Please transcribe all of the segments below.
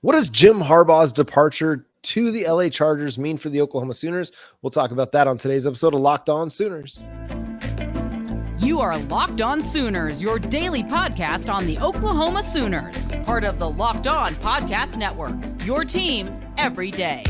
What does Jim Harbaugh's departure to the LA Chargers mean for the Oklahoma Sooners? We'll talk about that on today's episode of Locked On Sooners. You are Locked On Sooners, your daily podcast on the Oklahoma Sooners, part of the Locked On Podcast Network, your team every day.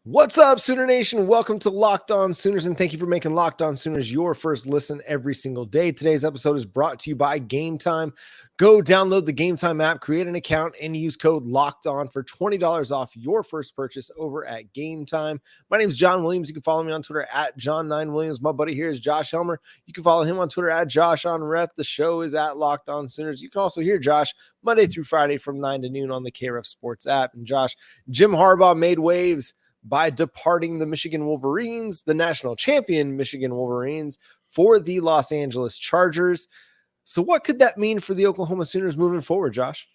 What's up, Sooner Nation? Welcome to Locked On Sooners, and thank you for making Locked On Sooners your first listen every single day. Today's episode is brought to you by Gametime. Go download the Gametime app, create an account, and use code LOCKEDON for $20 off your first purchase over at Gametime. My name is John Williams. You can follow me on Twitter at John9Williams. My buddy here is Josh Helmer. You can follow him on Twitter at JoshOnRef. The show is at Locked On Sooners. You can also hear Josh Monday through Friday from 9 to noon on the KREF Sports app. And Josh, Jim Harbaugh made waves by departing the Michigan Wolverines, the national champion Michigan Wolverines, for the Los Angeles Chargers. So what could that mean for the Oklahoma Sooners moving forward, Josh?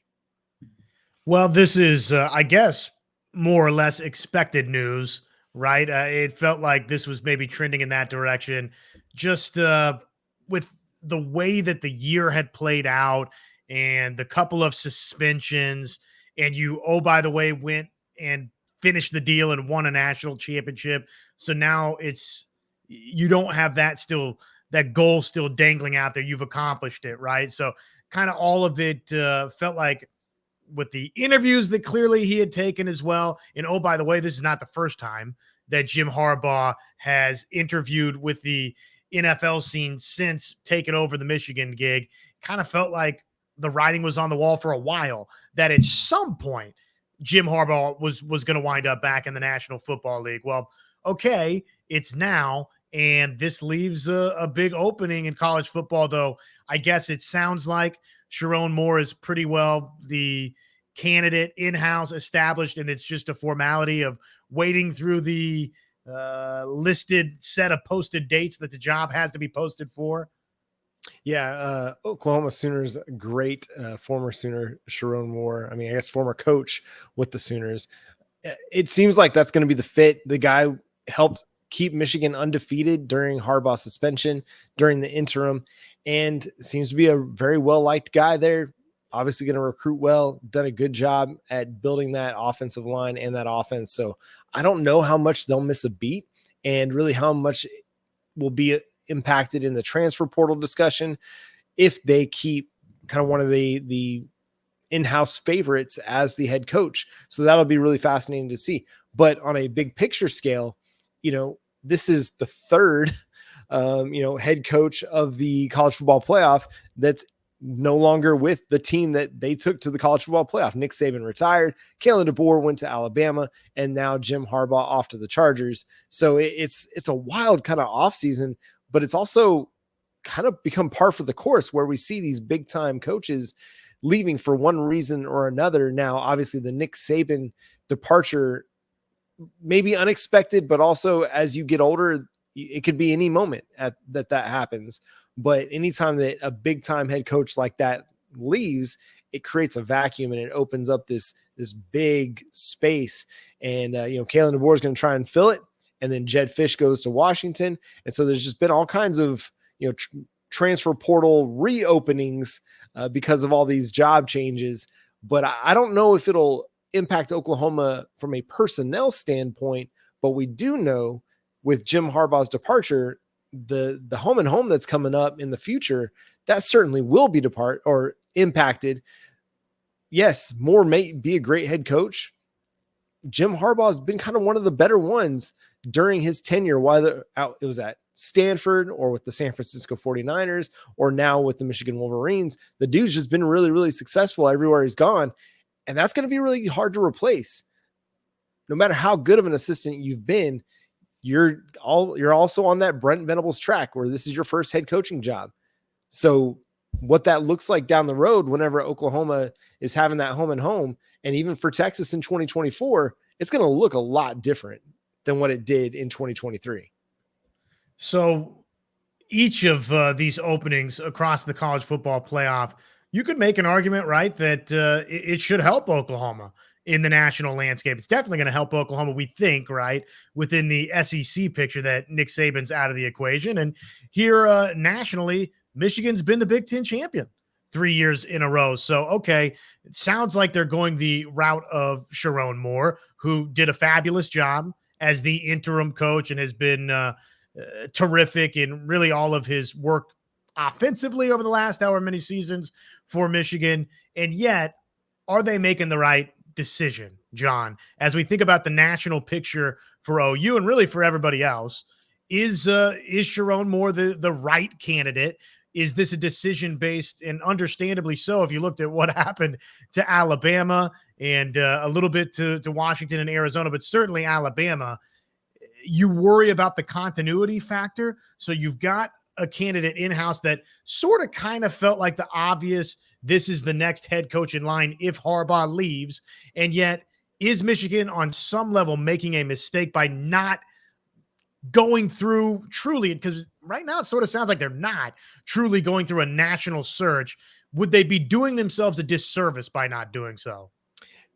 Well, this is, I guess, more or less expected news, right? It felt like this was maybe trending in that direction, just with the way that the year had played out and the couple of suspensions, and you, oh, by the way, went and finished the deal and won a national championship. So now you don't have that goal still dangling out there. You've accomplished it, right? So kind of all of it felt like, with the interviews that clearly he had taken as well. And oh, by the way, this is not the first time that Jim Harbaugh has interviewed with the NFL scene since taking over the Michigan gig. Kind of felt like the writing was on the wall for a while that at some point Jim Harbaugh was going to wind up back in the National Football League. Well, okay, it's now, and this leaves a big opening in college football, though I guess it sounds like Sherrone Moore is pretty well the candidate in-house established, and it's just a formality of waiting through the listed set of posted dates that the job has to be posted for. Yeah, Oklahoma Sooners, great former Sooner, Sherrone Moore. I mean, I guess former coach with the Sooners. It seems like that's going to be the fit. The guy helped keep Michigan undefeated during Harbaugh's suspension, during the interim, and seems to be a very well-liked guy there. Obviously going to recruit well, done a good job at building that offensive line and that offense. So I don't know how much they'll miss a beat and really how much will be impacted in the transfer portal discussion if they keep kind of one of the in-house favorites as the head coach. So that'll be really fascinating to see. But on a big picture scale, this is the third, head coach of the college football playoff that's no longer with the team that they took to the college football playoff. Nick Saban retired, Kalen DeBoer went to Alabama, and now Jim Harbaugh off to the Chargers. So it's a wild kind of offseason, but it's also kind of become par for the course where we see these big time coaches leaving for one reason or another. Now, obviously the Nick Saban departure may be unexpected, but also as you get older, it could be any moment that happens. But anytime that a big time head coach like that leaves, it creates a vacuum and it opens up this big space. And, Kalen DeBoer is going to try and fill it. And then Jed Fisch goes to Washington. And so there's just been all kinds of, transfer portal reopenings because of all these job changes. But I don't know if it'll impact Oklahoma from a personnel standpoint, but we do know with Jim Harbaugh's departure, the home and home that's coming up in the future, that certainly will be impacted. Yes, Moore may be a great head coach. Jim Harbaugh has been kind of one of the better ones during his tenure, whether it was at Stanford or with the San Francisco 49ers or now with the Michigan Wolverines. The dude's just been really, really successful everywhere he's gone. And that's going to be really hard to replace. No matter how good of an assistant you've been, you're also on that Brent Venables track where this is your first head coaching job. So what that looks like down the road, whenever Oklahoma is having that home and home, and even for Texas in 2024, it's going to look a lot different than what it did in 2023. So each of these openings across the college football playoff you could make an argument, right, that it should help Oklahoma in the national landscape. It's definitely going to help Oklahoma, we think, right, within the SEC picture that Nick Saban's out of the equation. And here nationally, Michigan's been the Big Ten champion 3 years in a row. So, okay, it sounds like they're going the route of Sharon Moore, who did a fabulous job as the interim coach and has been terrific in really all of his work offensively over the last however many seasons for Michigan. And yet, are they making the right decision, John, as we think about the national picture for OU and really for everybody else? Is Sharon Moore the right candidate? Is this a decision based, and understandably so, if you looked at what happened to Alabama and a little bit to Washington and Arizona, but certainly Alabama, you worry about the continuity factor. So you've got a candidate in-house that sort of kind of felt like the obvious, this is the next head coach in line if Harbaugh leaves. And yet, is Michigan on some level making a mistake by not going through truly, because right now it sort of sounds like they're not truly going through a national search? Would they be doing themselves a disservice by not doing so?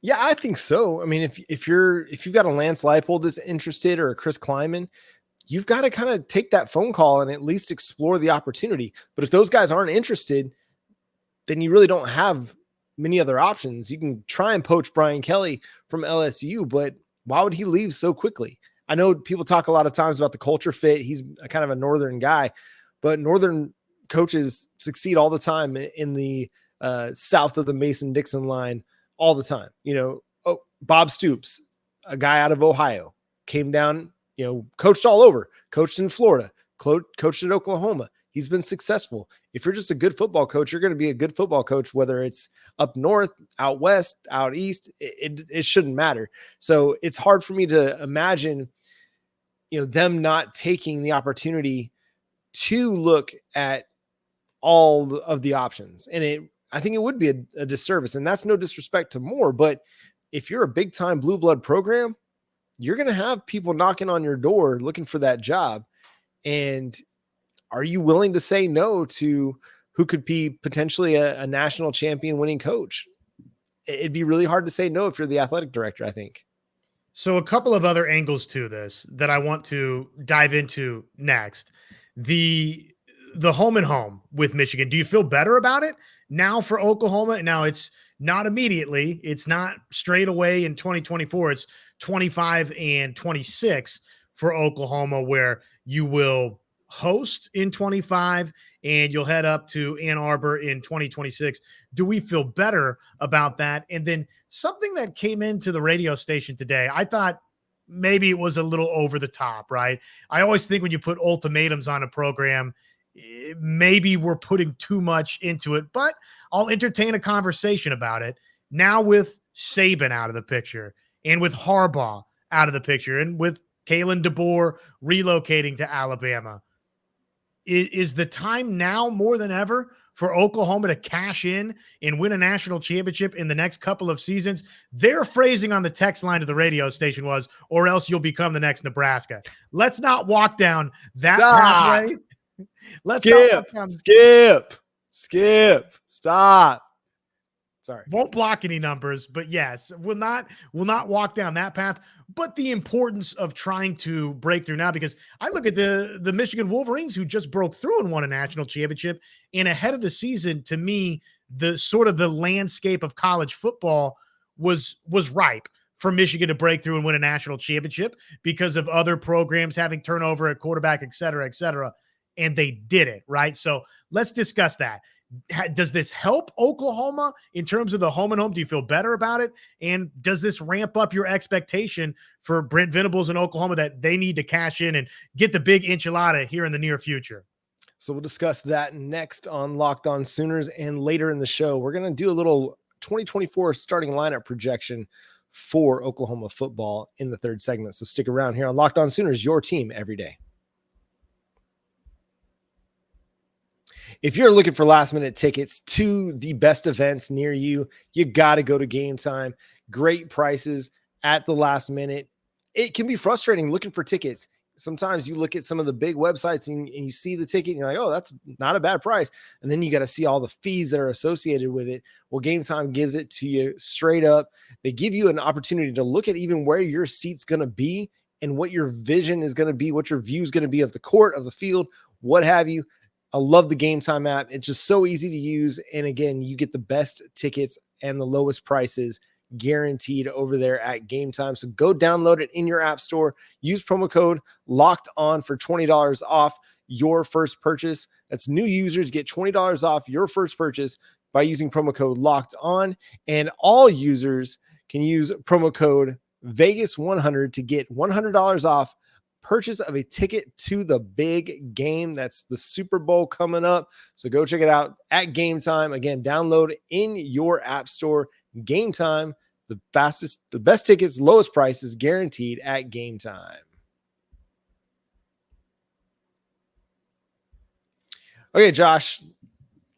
Yeah, I think so. I mean, if you've got a Lance Leipold that's interested or a Chris Kleiman, you've got to kind of take that phone call and at least explore the opportunity. But if those guys aren't interested, then you really don't have many other options. You can try and poach Brian Kelly from LSU, but why would he leave so quickly? I know people talk a lot of times about the culture fit. He's a kind of a Northern guy, but Northern coaches succeed all the time in the south of the Mason-Dixon line all the time. Bob Stoops, a guy out of Ohio, came down, coached all over, coached in Florida, coached at Oklahoma. He's been successful. If you're just a good football coach, you're going to be a good football coach, whether it's up north, out west, out east, it shouldn't matter. So it's hard for me to imagine, them not taking the opportunity to look at all of the options. And I think it would be a disservice, and that's no disrespect to Moore, but if you're a big time blue blood program, you're going to have people knocking on your door looking for that job. And are you willing to say no to who could be potentially a national champion winning coach? It'd be really hard to say no if you're the athletic director, I think. So a couple of other angles to this that I want to dive into next. The home and home with Michigan. Do you feel better about it now for Oklahoma? Now it's not immediately. It's not straight away in 2024. It's 25 and 26 for Oklahoma, where you will host in 25 and you'll head up to Ann Arbor in 2026. Do we feel better about that? And then something that came into the radio station today, I thought maybe it was a little over the top, right? I always think when you put ultimatums on a program, maybe we're putting too much into it, but I'll entertain a conversation about it. Now with Saban out of the picture and with Harbaugh out of the picture and with Kalen DeBoer relocating to Alabama, is the time now more than ever for Oklahoma to cash in and win a national championship in the next couple of seasons? Their phrasing on the text line to the radio station was, or else you'll become the next Nebraska. Let's not walk down that pathway. Let's skip. Stop. Sorry. Won't block any numbers, but yes, will not walk down that path. But the importance of trying to break through now, because I look at the Michigan Wolverines, who just broke through and won a national championship, and ahead of the season, to me, the sort of the landscape of college football was ripe for Michigan to break through and win a national championship because of other programs having turnover at quarterback, et cetera, et cetera. And they did it, right? So let's discuss that. Does this help Oklahoma in terms of the home and home? Do you feel better about it? And does this ramp up your expectation for Brent Venables in Oklahoma that they need to cash in and get the big enchilada here in the near future? So we'll discuss that next on Locked On Sooners. And later in the show, we're going to do a little 2024 starting lineup projection for Oklahoma football in the third segment. So stick around here on Locked On Sooners, your team every day. If you're looking for last-minute tickets to the best events near you, you got to go to Gametime. Great prices at the last minute. It can be frustrating looking for tickets, sometimes you look at some of the big websites and you see the ticket and you're like, oh, that's not a bad price. And then you got to see all the fees that are associated with it. Well, Gametime gives it to you straight up. They give you an opportunity to look at even where your seat's going to be and what your vision is going to be, what your view is going to be of the court, of the field, what have you. I love the Gametime app. It's just so easy to use. And again, you get the best tickets and the lowest prices guaranteed over there at Gametime. So go download it in your app store. Use promo code Locked On for $20 off your first purchase. That's new users get $20 off your first purchase by using promo code Locked On. And all users can use promo code Vegas100 to get $100 off purchase of a ticket to the big game. That's the Super Bowl coming up. So go check it out at Gametime. Again, download in your app store. Gametime, the best tickets, lowest prices guaranteed at Gametime. Okay, Josh,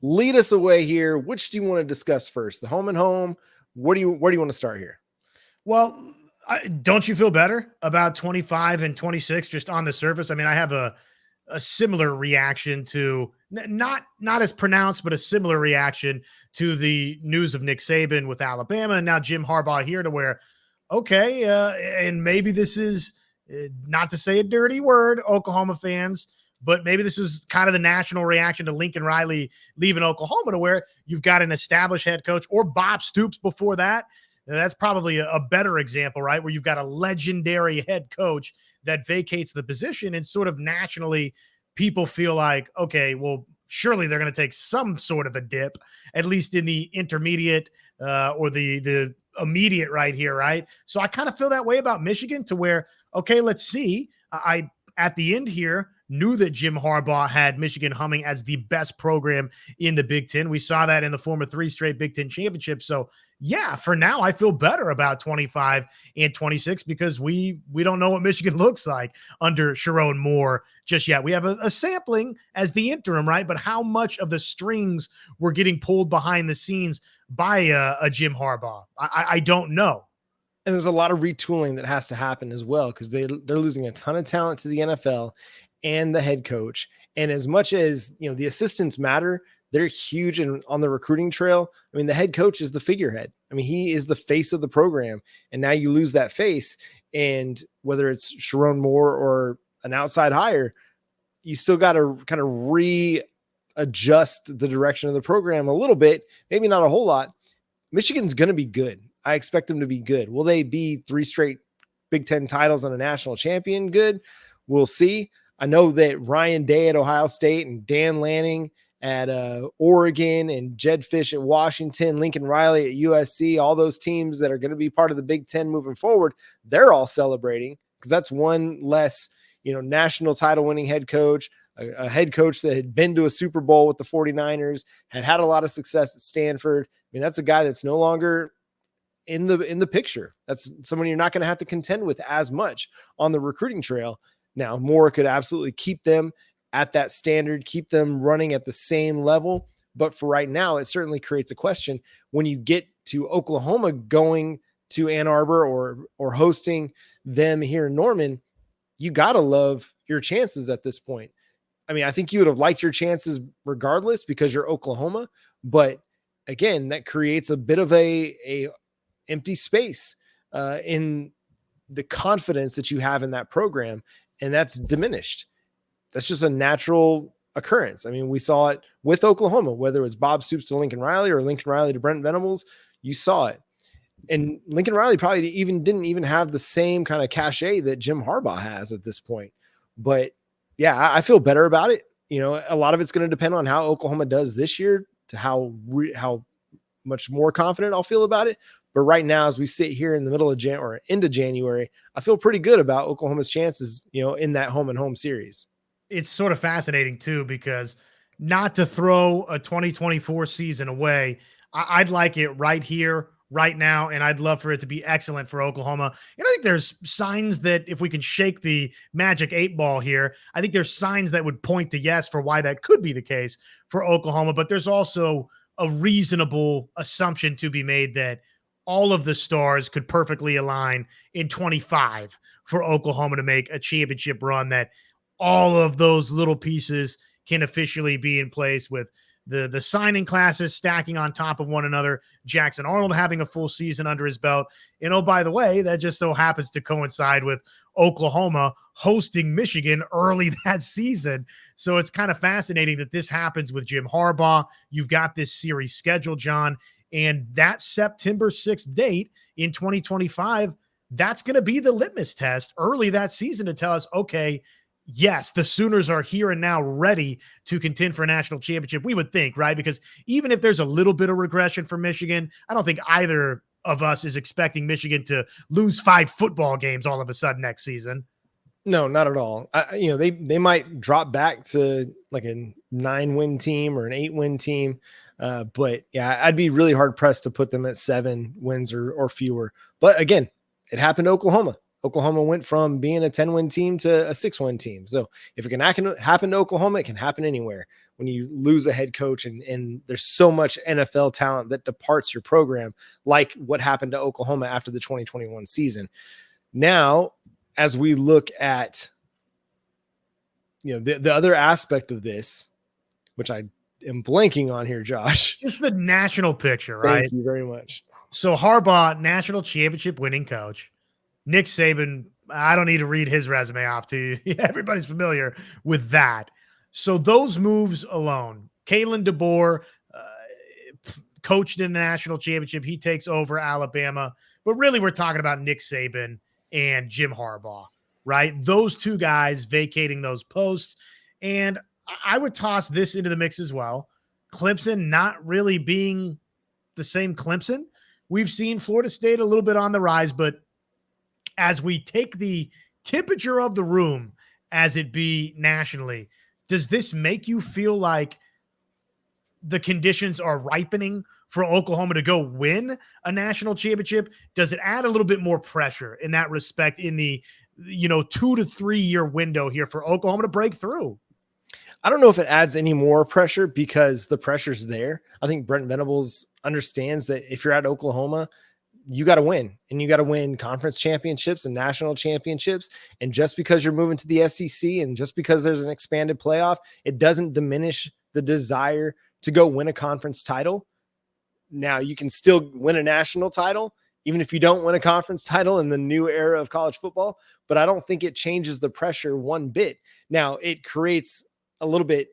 lead us away here. Which do you want to discuss first? The home and home. Where do you want to start here? Well, don't you feel better about 25 and 26 just on the surface? I mean, I have a similar reaction to not as pronounced, but a similar reaction to the news of Nick Saban with Alabama. And now Jim Harbaugh here to where, okay. And maybe this is not to say a dirty word, Oklahoma fans, but maybe this is kind of the national reaction to Lincoln Riley leaving Oklahoma to where you've got an established head coach or Bob Stoops before that. Now, that's probably a better example, right? Where you've got a legendary head coach that vacates the position and sort of nationally people feel like, okay, well, surely they're going to take some sort of a dip, at least in the intermediate or the immediate right here, right? So I kind of feel that way about Michigan to where, okay, let's see. I at the end here knew that Jim Harbaugh had Michigan humming as the best program in the Big Ten. We saw that in the form of 3 straight Big Ten championships. So yeah, for now, I feel better about 25 and 26 because we don't know what Michigan looks like under Sharon Moore just yet. We have a sampling as the interim, right? But how much of the strings were getting pulled behind the scenes by a Jim Harbaugh? I don't know. And there's a lot of retooling that has to happen as well because they're losing a ton of talent to the NFL and the head coach. And as much as, the assistants matter, they're huge on the recruiting trail. I mean, the head coach is the figurehead. I mean, he is the face of the program. And now you lose that face. And whether it's Sharon Moore or an outside hire, you still got to kind of readjust the direction of the program a little bit, maybe not a whole lot. Michigan's going to be good. I expect them to be good. Will they be 3 straight Big Ten titles and a national champion? Good. We'll see. I know that Ryan Day at Ohio State and Dan Lanning at Oregon and Jed Fisch at Washington, Lincoln Riley at USC, all those teams that are going to be part of the Big Ten moving forward, they're all celebrating because that's one less, national title winning head coach, a head coach that had been to a Super Bowl with the 49ers, had a lot of success at Stanford. I mean, that's a guy that's no longer in the picture. That's someone you're not going to have to contend with as much on the recruiting trail. Now, Moore could absolutely keep them at that standard, keep them running at the same level. But for right now, it certainly creates a question when you get to Oklahoma going to Ann Arbor or hosting them here in Norman. You got to love your chances at this point. I mean, I think you would have liked your chances regardless because you're Oklahoma. But again, that creates a bit of a empty space in the confidence that you have in that program. And that's diminished. That's just a natural occurrence. I mean, we saw it with Oklahoma, whether it was Bob Stoops to Lincoln Riley or Lincoln Riley to Brent Venables, you saw it. And Lincoln Riley probably didn't even have the same kind of cachet that Jim Harbaugh has at this point. But yeah, I feel better about it. A lot of it's going to depend on how Oklahoma does this year to how much more confident I'll feel about it. But right now, as we sit here in the middle of into January, I feel pretty good about Oklahoma's chances, in that home and home series. It's sort of fascinating too, because not to throw a 2024 season away, I'd like it right here, right now, and I'd love for it to be excellent for Oklahoma. I think there's signs that if we can shake the magic 8 ball here, I think there's signs that would point to yes for why that could be the case for Oklahoma. But there's also a reasonable assumption to be made that all of the stars could perfectly align in 25 for Oklahoma to make a championship run, that all of those little pieces can officially be in place, with the signing classes stacking on top of one another, Jackson Arnold having a full season under his belt. And oh, by the way, that just so happens to coincide with Oklahoma hosting Michigan early that season. So it's kind of fascinating that this happens with Jim Harbaugh. You've got this series scheduled, John, and that September 6th date in 2025, that's going to be the litmus test early that season to tell us, okay, yes, the Sooners are here and now ready to contend for a national championship, we would think, right? Because even if there's a little bit of regression for Michigan, I don't think either of us is expecting Michigan to lose 5 football games all of a sudden next season. No, not at all. They might drop back to like a 9-win team or an 8-win team. But yeah, I'd be really hard pressed to put them at 7 wins or fewer. But again, it happened to Oklahoma. Oklahoma went from being a 10-win team to a 6-win team. So if it can happen to Oklahoma, it can happen anywhere. When you lose a head coach and there's so much NFL talent that departs your program, like what happened to Oklahoma after the 2021 season. Now, as we look at, the other aspect of this, which I am blanking on here, Josh. Just the national picture, right? Thank you very much. So Harbaugh, national championship winning coach. Nick Saban, I don't need to read his resume off to you. Everybody's familiar with that. So those moves alone, Kalen DeBoer coached in the national championship. He takes over Alabama. But really, we're talking about Nick Saban and Jim Harbaugh, right? Those two guys vacating those posts. And I would toss this into the mix as well. Clemson not really being the same Clemson. We've seen Florida State a little bit on the rise, but as we take the temperature of the room as it be nationally, does this make you feel like the conditions are ripening for Oklahoma to go win a national championship? Does it add a little bit more pressure in that respect in the 2 to 3 year window here for Oklahoma to break through? I don't know if it adds any more pressure because the pressure's there. I think Brent Venables understands that if you're at Oklahoma, you got to win, and you got to win conference championships and national championships. And just because you're moving to the SEC and just because there's an expanded playoff, it doesn't diminish the desire to go win a conference title. Now, you can still win a national title, even if you don't win a conference title in the new era of college football, but I don't think it changes the pressure one bit. Now, it creates a little bit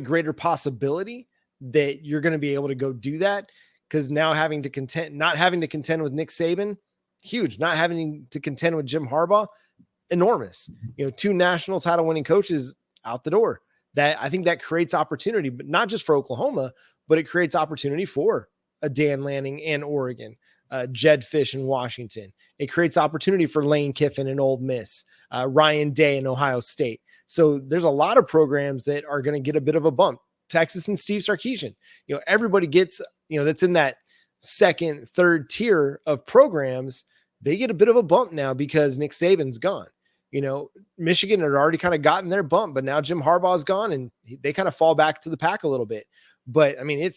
greater possibility that you're going to be able to go do that. Because now not having to contend with Nick Saban, huge. Not having to contend with Jim Harbaugh, enormous. 2 national title winning coaches out the door. That I think that creates opportunity, but not just for Oklahoma, but it creates opportunity for a Dan Lanning and Oregon, Jed Fisch in Washington. It creates opportunity for Lane Kiffin in Ole Miss, Ryan Day in Ohio State. So there's a lot of programs that are going to get a bit of a bump. Texas and Steve Sarkisian, everybody gets, that's in that second, third tier of programs. They get a bit of a bump now because Nick Saban's gone. Michigan had already kind of gotten their bump, but now Jim Harbaugh's gone and they kind of fall back to the pack a little bit. But I mean,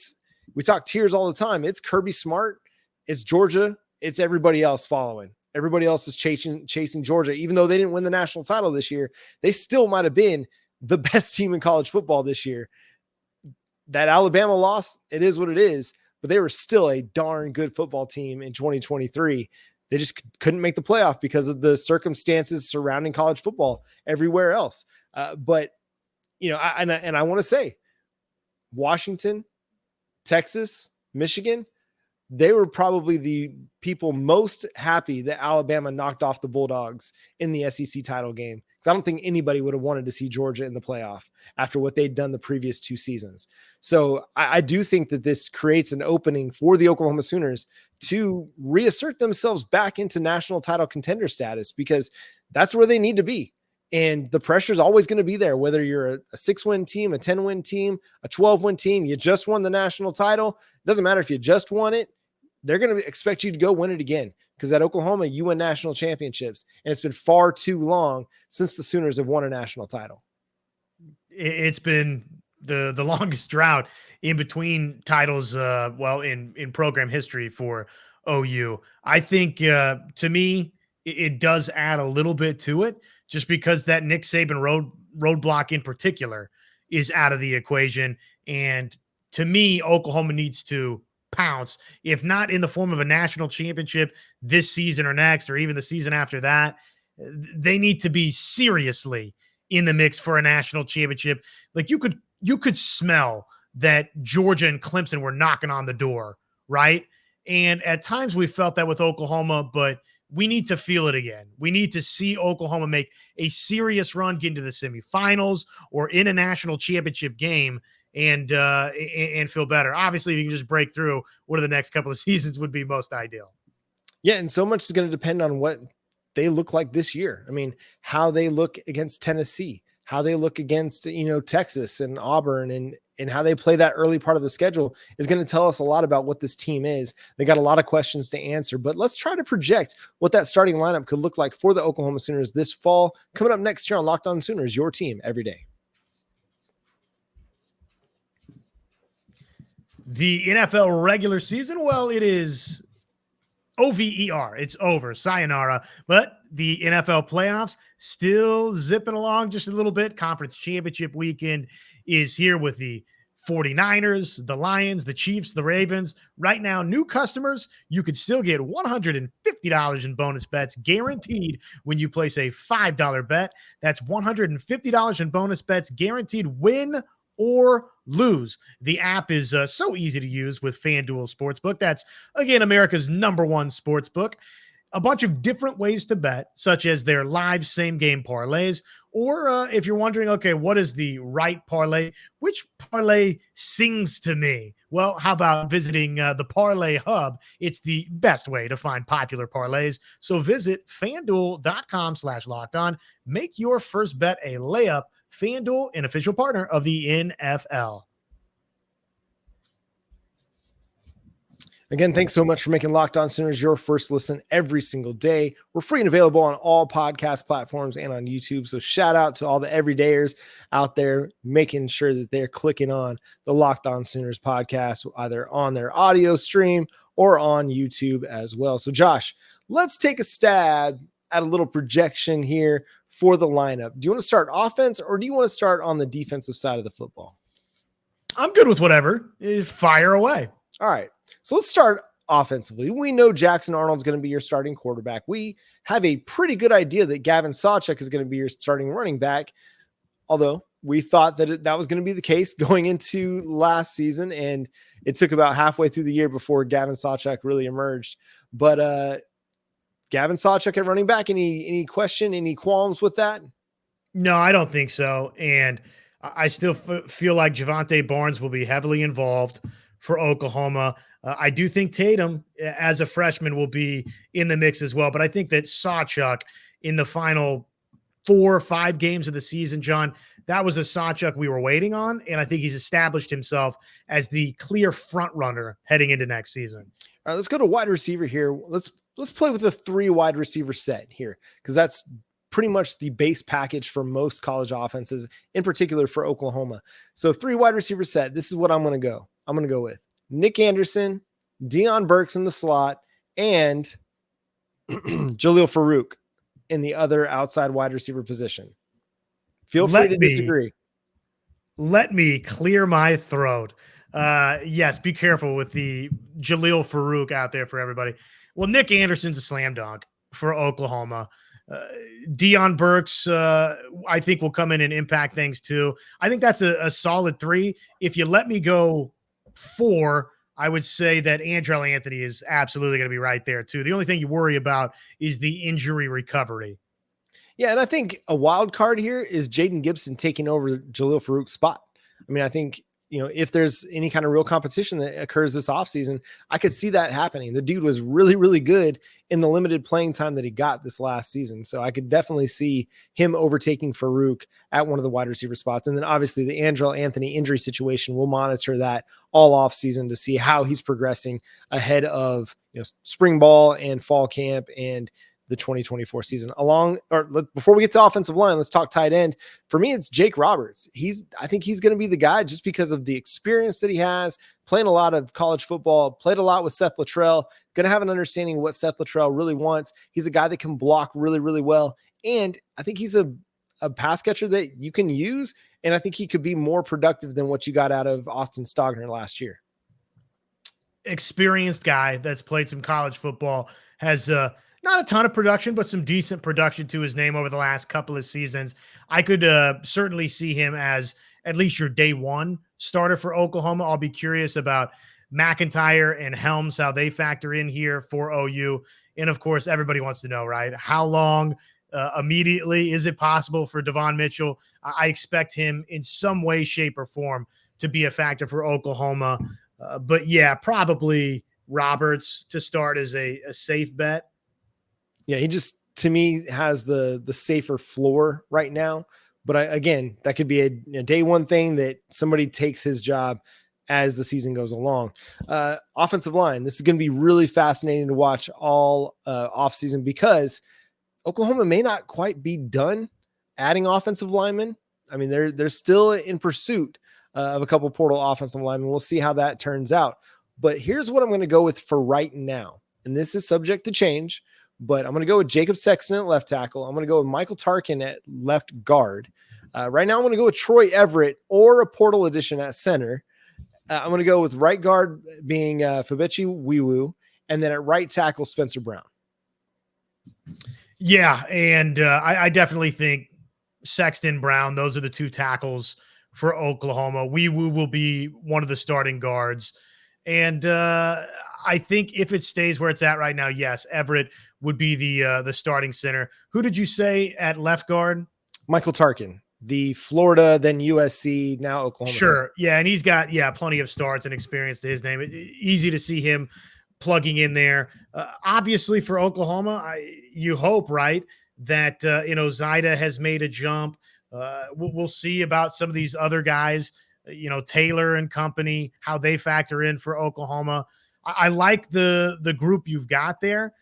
we talk tiers all the time. It's Kirby Smart, it's Georgia, it's everybody else following. Everybody else is chasing Georgia. Even though they didn't win the national title this year, they still might have been the best team in college football this year. That Alabama loss, it is what it is, but they were still a darn good football team in 2023. They just couldn't make the playoff because of the circumstances surrounding college football everywhere else. But I want to say Washington, Texas, Michigan, they were probably the people most happy that Alabama knocked off the Bulldogs in the SEC title game. Because I don't think anybody would have wanted to see Georgia in the playoff after what they'd done the previous 2 seasons. So I do think that this creates an opening for the Oklahoma Sooners to reassert themselves back into national title contender status, because that's where they need to be. And the pressure is always going to be there, whether you're a 6-win team, a 10-win team, a 12-win team, you just won the national title. It doesn't matter if you just won it. They're going to expect you to go win it again, because at Oklahoma, you win national championships, and it's been far too long since the Sooners have won a national title. It's been the longest drought in between titles, in program history for OU. I think, to me, it does add a little bit to it, just because that Nick Saban roadblock in particular is out of the equation. And to me, Oklahoma needs to pounce, if not in the form of a national championship this season or next, or even the season after that. They need to be seriously in the mix for a national championship. Like, you could smell that Georgia and Clemson were knocking on the door, right? And at times we felt that with Oklahoma, but we need to feel it again. We need to see Oklahoma make a serious run, get into the semifinals or in a national championship game, and feel better. Obviously, if you can just break through, one of the next couple of seasons would be most ideal. Yeah, and so much is going to depend on what they look like this year. I mean, how they look against Tennessee, how they look against, Texas and Auburn, and how they play that early part of the schedule is going to tell us a lot about what this team is. They got a lot of questions to answer, but let's try to project what that starting lineup could look like for the Oklahoma Sooners this fall. Coming up next year on Locked On Sooners, your team every day. The NFL regular season, well, it is OVER. It's over. Sayonara. But the NFL playoffs still zipping along just a little bit. Conference championship weekend is here with the 49ers, the Lions, the Chiefs, the Ravens. Right now, new customers, you could still get $150 in bonus bets guaranteed when you place a $5 bet. That's $150 in bonus bets guaranteed, win or lose. The app is so easy to use with FanDuel Sportsbook. That's, again, America's #1 sportsbook. A bunch of different ways to bet, such as their live same-game parlays, or if you're wondering, okay, what is the right parlay? Which parlay sings to me? Well, how about visiting the Parlay Hub? It's the best way to find popular parlays. So visit FanDuel.com/lockedon. Make your first bet a layup. FanDuel, an official partner of the NFL. Again, thanks so much for making Locked On Sooners your first listen every single day. We're free and available on all podcast platforms and on YouTube. So shout out to all the everydayers out there making sure that they're clicking on the Locked On Sooners podcast, either on their audio stream or on YouTube as well. So Josh, let's take a stab at a little projection here for the lineup. Do you want to start offense, or do you want to start on the defensive side of the football? I'm good with whatever. Fire away. All right. So let's start offensively. We know Jackson Arnold's going to be your starting quarterback. We have a pretty good idea that Gavin Sawchuk is going to be your starting running back, although we thought that that was going to be the case going into last season, and it took about halfway through the year before Gavin Sawchuk really emerged. But Gavin Sawchuk at running back, any question, any qualms with that? No, I don't think so. And I still feel like Javante Barnes will be heavily involved for Oklahoma. I do think Tatum, as a freshman, will be in the mix as well. But I think that Sawchuk in the final 4 or 5 games of the season, John, that was a Sawchuk we were waiting on. And I think he's established himself as the clear front runner heading into next season. All right, let's go to wide receiver here. Let's play with a 3 wide receiver set here, because that's pretty much the base package for most college offenses, in particular for Oklahoma. So 3 wide receiver set. This is what I'm going to go. I'm going to go with Nick Anderson, Deion Burks in the slot, and Jalil Farouk in the other outside wide receiver position. Feel free to disagree. Let me clear my throat. Yes, be careful with the Jalil Farouk out there for everybody. Well, Nick Anderson's a slam dunk for Oklahoma. Deion Burks, I think, will come in and impact things too. I think that's a solid 3. If you let me go 4, I would say that Andrell Anthony is absolutely going to be right there too. The only thing you worry about is the injury recovery. Yeah, and I think a wild card here is Jaden Gibson taking over Jalil Farouk's spot. I mean, I think, if there's any kind of real competition that occurs this offseason, I could see that happening. The dude was really, really good in the limited playing time that he got this last season. So I could definitely see him overtaking Farouk at one of the wide receiver spots. And then obviously the Andrell Anthony injury situation, we'll monitor that all offseason to see how he's progressing ahead of spring ball and fall camp and the 2024 season. Before we get to offensive line, let's talk tight end. For me, it's Jake Roberts. I think he's going to be the guy just because of the experience that he has, playing a lot of college football, played a lot with Seth Luttrell, going to have an understanding of what Seth Luttrell really wants. He's a guy that can block really, really well. And I think he's a pass catcher that you can use. And I think he could be more productive than what you got out of Austin Stogner last year. Experienced guy that's played some college football, has not a ton of production, but some decent production to his name over the last couple of seasons. I could certainly see him as at least your day one starter for Oklahoma. I'll be curious about McIntyre and Helms, how they factor in here for OU. And of course, everybody wants to know, right? How long immediately is it possible for Devon Mitchell? I expect him in some way, shape, or form to be a factor for Oklahoma. But yeah, probably Roberts to start as a safe bet. Yeah, he just, to me, has the safer floor right now. But again, that could be a day one thing that somebody takes his job as the season goes along. Offensive line, this is going to be really fascinating to watch all offseason because Oklahoma may not quite be done adding offensive linemen. I mean, they're still in pursuit of a couple portal offensive linemen. We'll see how that turns out. But here's what I'm going to go with for right now. And this is subject to change, but I'm going to go with Jacob Sexton at left tackle. I'm going to go with Michael Tarkin at left guard. Right now, I'm going to go with Troy Everett or a portal addition at center. I'm going to go with right guard being Fabechi Wiwu, and then at right tackle, Spencer Brown. Yeah, and I definitely think Sexton, Brown, those are the two tackles for Oklahoma. Wiwu will be one of the starting guards. And I think if it stays where it's at right now, yes, Everett would be the starting center. Who did you say at left guard? Michael Tarkin, the Florida, then USC, now Oklahoma. Sure. Center. Yeah, and he's got, plenty of starts and experience to his name. Easy to see him plugging in there. Obviously for Oklahoma, you hope, right, that, Zaida has made a jump. We'll see about some of these other guys, Taylor and company, how they factor in for Oklahoma. I like the group you've got there.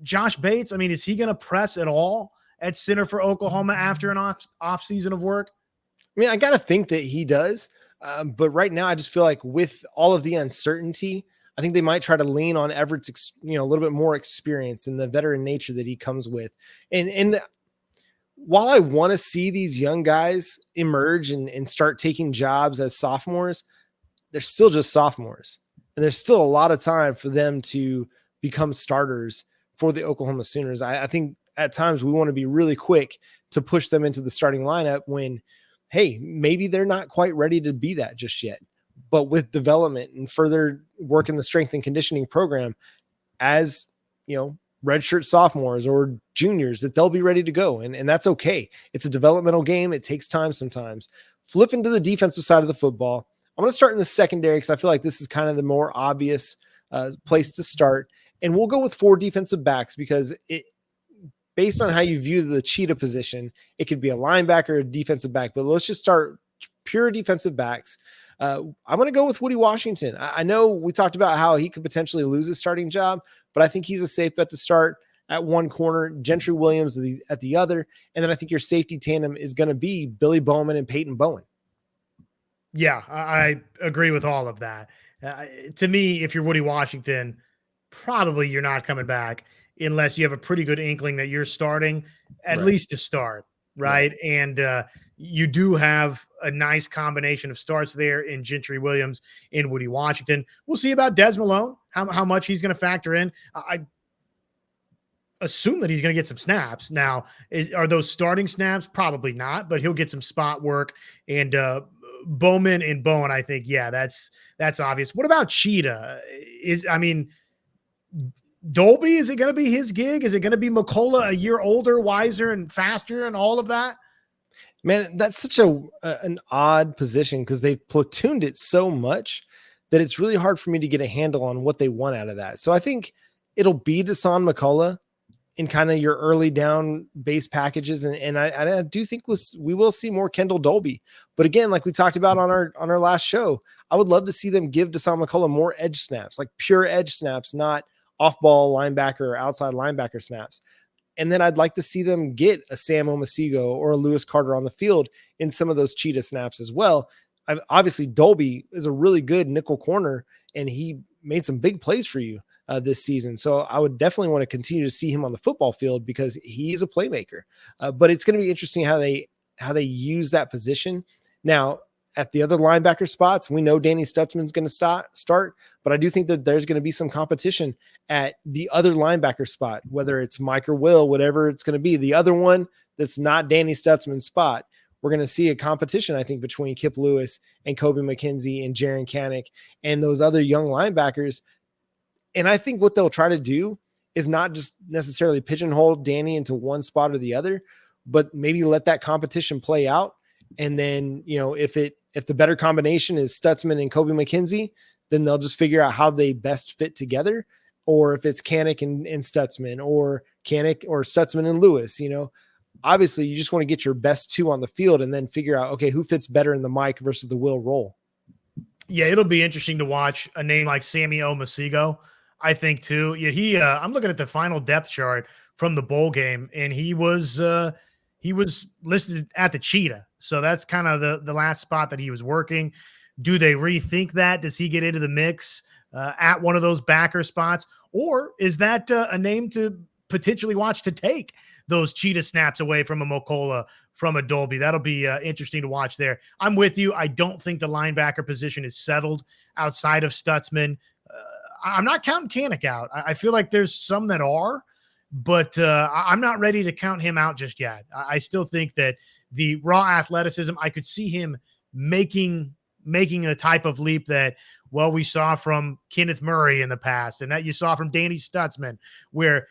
Josh Bates, I mean, is he going to press at all at center for Oklahoma after an off season of work? I mean, I got to think that he does. But right now, I just feel like with all of the uncertainty, I think they might try to lean on Everett's, a little bit more experience and the veteran nature that he comes with. And while I want to see these young guys emerge and start taking jobs as sophomores, they're still just sophomores. And there's still a lot of time for them to become starters for the Oklahoma Sooners. I think at times we want to be really quick to push them into the starting lineup when, hey, maybe they're not quite ready to be that just yet. But with development and further work in the strength and conditioning program, as redshirt sophomores or juniors, that they'll be ready to go. And that's okay. It's a developmental game. It takes time sometimes. Flip into the defensive side of the football. I'm going to start in the secondary because I feel like this is kind of the more obvious place to start. And we'll go with 4 defensive backs because based on how you view the cheetah position, it could be a linebacker or a defensive back. But let's just start pure defensive backs. I'm going to go with Woody Washington. I know we talked about how he could potentially lose his starting job, but I think he's a safe bet to start at one corner, Gentry Williams at the other. And then I think your safety tandem is going to be Billy Bowman and Peyton Bowen. Yeah, I agree with all of that. To me, if you're Woody Washington, probably you're not coming back unless you have a pretty good inkling that you're starting, at least to start, right? And you do have a nice combination of starts there in Gentry Williams and Woody Washington. We'll see about Des Malone, how much he's going to factor in. I assume that he's going to get some snaps. Now, are those starting snaps? Probably not, but he'll get some spot work. And Bowman and Bowen, I think, that's obvious. What about Cheetah? Dolby, is it going to be his gig? Is it going to be McCullough, a year older, wiser, and faster, and all of that? Man, that's such an odd position because they've platooned it so much that it's really hard for me to get a handle on what they want out of that. So I think it'll be Dasan McCullough in kind of your early down base packages. And I do think we will see more Kendall Dolby. But again, like we talked about on our last show, I would love to see them give Dasan McCullough more edge snaps, like pure edge snaps, not off-ball linebacker or outside linebacker snaps. And then I'd like to see them get a Sam Omasigo or a Lewis Carter on the field in some of those cheetah snaps as well. Obviously, Dolby is a really good nickel corner, and he made some big plays for you this season. So I would definitely want to continue to see him on the football field because he is a playmaker. But it's going to be interesting how they use that position. Now, at the other linebacker spots, we know Danny Stutzman's going to start, but I do think that there's going to be some competition at the other linebacker spot, whether it's Mike or Will, whatever it's going to be. The other one that's not Danny Stutzman's spot, we're going to see a competition, I think, between Kip Lewis and Kobe McKenzie and Jaron Kanik and those other young linebackers. And I think what they'll try to do is not just necessarily pigeonhole Danny into one spot or the other, but maybe let that competition play out. And then, if the better combination is Stutzman and Kobe McKenzie, then they'll just figure out how they best fit together. Or if it's Kanik and Stutzman, or Kanik or Stutzman and Lewis, obviously you just want to get your best two on the field and then figure out, okay, who fits better in the Mike versus the Will role. Yeah, it'll be interesting to watch a name like Sammy Omasigo, I think, too. Yeah, I'm looking at the final depth chart from the bowl game, and he was listed at the cheetah. So that's kind of the last spot that he was working. Do they rethink that? Does he get into the mix at one of those backer spots? Or is that a name to potentially watch to take those cheetah snaps away from a Mokola, from a Dolby? That'll be interesting to watch there. I'm with you. I don't think the linebacker position is settled outside of Stutzman. I'm not counting Kanik out. I feel like there's some that are, but I'm not ready to count him out just yet. I still think that the raw athleticism, I could see him making a type of leap that, well, we saw from Kenneth Murray in the past, and that you saw from Danny Stutzman, where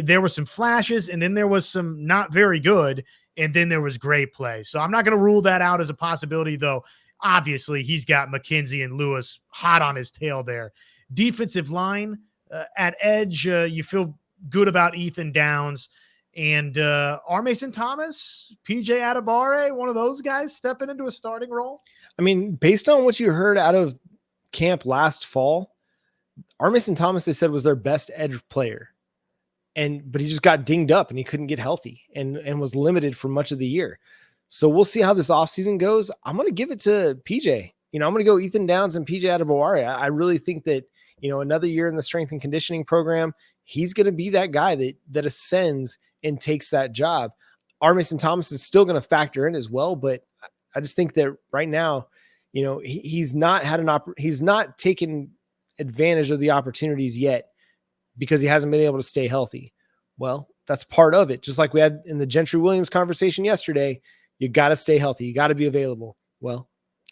there were some flashes and then there was some not very good, and then there was great play. So I'm not going to rule that out as a possibility, though. Obviously, he's got McKenzie and Lewis hot on his tail there. Defensive line, at edge, you feel good about Ethan Downs and R. Mason Thomas, PJ Adebawore, one of those guys stepping into a starting role. I mean, based on what you heard out of camp last fall, R. Mason Thomas, they said, was their best edge player. But he just got dinged up and he couldn't get healthy and was limited for much of the year. So we'll see how this offseason goes. I'm going to give it to PJ. I'm going to go Ethan Downs and PJ Adebawore. I really think that, another year in the strength and conditioning program, he's going to be that guy that ascends and takes that job. R. Mason Thomas is still going to factor in as well, but I just think that right now, he's not taken advantage of the opportunities yet because he hasn't been able to stay healthy. Well, that's part of it. Just like we had in the Gentry Williams conversation yesterday, you got to stay healthy. You got to be available. Well,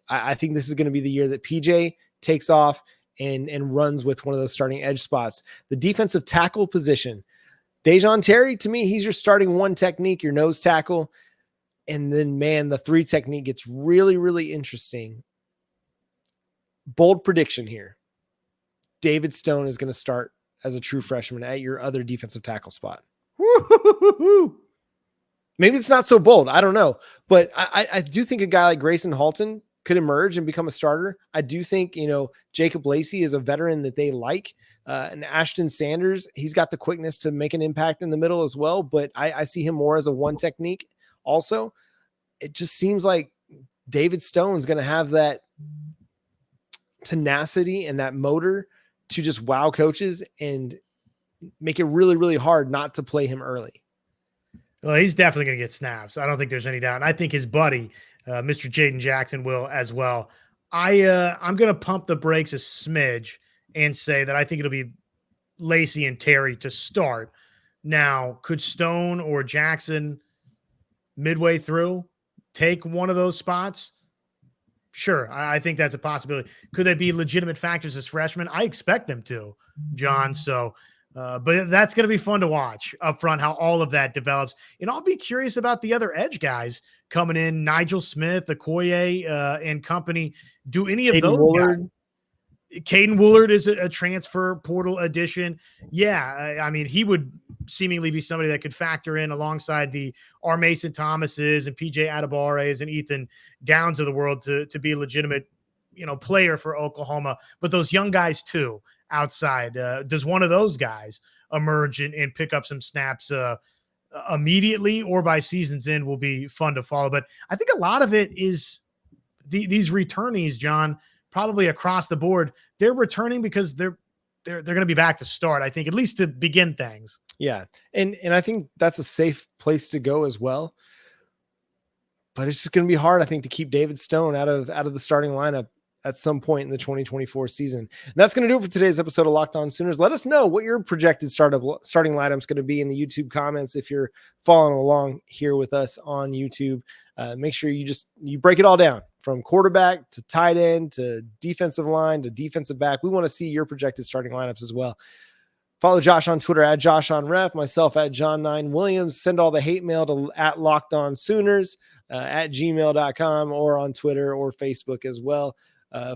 I think this is going to be the year that PJ takes off and runs with one of those starting edge spots. The defensive tackle position, Dejon Terry, to me, he's your starting one technique, your nose tackle. And then, man, the three technique gets really, really interesting. Bold prediction here. David Stone is going to start as a true freshman at your other defensive tackle spot. Woo-hoo-hoo-hoo-hoo. Maybe it's not so bold. I don't know. But I do think a guy like Grayson Halton could emerge and become a starter. I do think, Jacob Lacey is a veteran that they like. And Ashton Sanders, he's got the quickness to make an impact in the middle as well. But I see him more as a one technique also. It just seems like David Stone's going to have that tenacity and that motor to just wow coaches and make it really, really hard not to play him early. Well, he's definitely going to get snaps. I don't think there's any doubt. And I think his buddy, Mr. Jaden Jackson, will as well. I'm going to pump the brakes a smidge and say that I think it'll be Lacey and Terry to start. Now, could Stone or Jackson midway through take one of those spots? Sure, I think that's a possibility. Could they be legitimate factors as freshmen? I expect them to, John. So, but that's going to be fun to watch up front, how all of that develops. And I'll be curious about the other edge guys coming in, Nigel Smith, Okoye, and company. Do any of Caden those Woolard. guys? Caden Woolard is a transfer portal addition. Yeah, I mean, he would seemingly be somebody that could factor in alongside the R. Mason Thomases and PJ Adebawores and Ethan Downs of the world to be a legitimate, player for Oklahoma. But those young guys too, outside? Does one of those guys emerge and pick up some snaps immediately or by season's end? Will be fun to follow. But I think a lot of it is these returnees, John, probably across the board. They're returning because they're going to be back to start, I think, at least to begin things. Yeah. And I think that's a safe place to go as well. But it's just going to be hard, I think, to keep David Stone out of the starting lineup at some point in the 2024 season. And that's going to do it for today's episode of Locked On Sooners. Let us know what your projected starting lineup is going to be in the YouTube comments if you're following along here with us on YouTube. Make sure you break it all down from quarterback to tight end to defensive line to defensive back. We want to see your projected starting lineups as well. Follow Josh on Twitter at JoshOnRef, myself at John9Williams. Send all the hate mail to at LockedOnSooners at gmail.com or on Twitter or Facebook as well.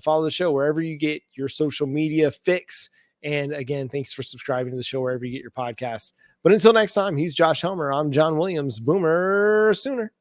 Follow the show wherever you get your social media fix. And again, thanks for subscribing to the show wherever you get your podcasts. But until next time, he's Josh Helmer. I'm John Williams. Boomer Sooner.